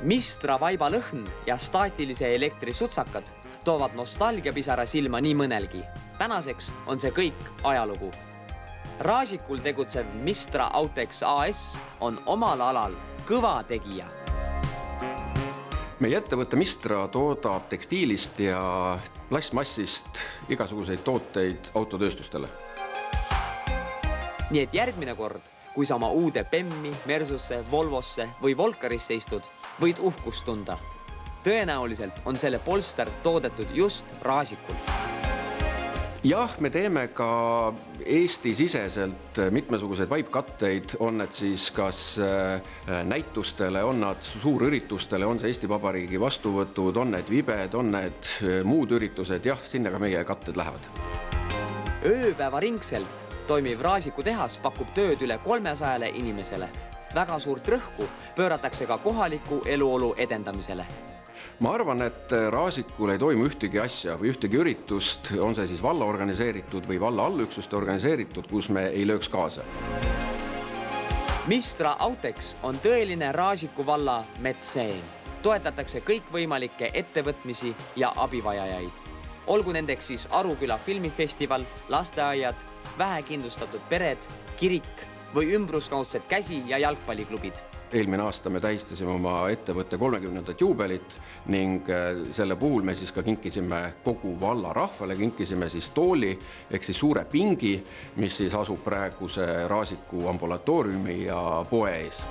Mistra vaibalõhn ja staatilise elektri sutsakad toovad nostalgiapisara silma nii mõnelgi. Tänaseks on see kõik ajalugu. Raasikul tegutsev Mistra Autex AS on omal alal kõva tegija. Meie ettevõtte Mistra toodab tekstiilist ja plastmassist igasuguseid tooteid autotööstustele. Nii et järgmine kord, kui sa oma uude Bemmi, Mersusse, Volvosse või Volkarisse istud, võid uhkust tunda. Tõenäoliselt on selle polster toodetud just Raasikul. Jah, me teeme ka Eesti-siseselt mitmesuguseid vaipkatteid, on need siis kas näitustele, on nad suurüritustele, on see Eesti Vabariigi vastuvõtud, on need vibed, on need muud üritused, jah, sinna ka meie katted lähevad. Ööpäevaringselt toimiv Raasiku tehas pakub tööd üle 300 inimesele. Väga suurt rõhku pööratakse ka kohaliku eluolu edendamisele. Ma arvan, et Raasikul ei toimu ühtegi asja või ühtegi üritust, on see siis valla organiseeritud või valla allüksuste organiseeritud, kus me ei lööks kaasa. Mistra Autex on tõeline Raasiku valla metseen. Toetatakse kõikvõimalikke ettevõtmisi ja abivajajaid. Olgu nendeks siis Aruküla filmifestival, lasteaiad, vähekindlustatud pered, kirik või ümbruskaudsed käsi- ja jalgpalliklubid. Eelmine aasta me tähistasime oma ettevõtte 30. juubelit ning selle puhul me siis ka kinkisime kogu valla rahvale, kinkisime siis tooli ehk siis suure pingi, mis siis asub praeguse Raasiku ambulatooriumi ja poe ees.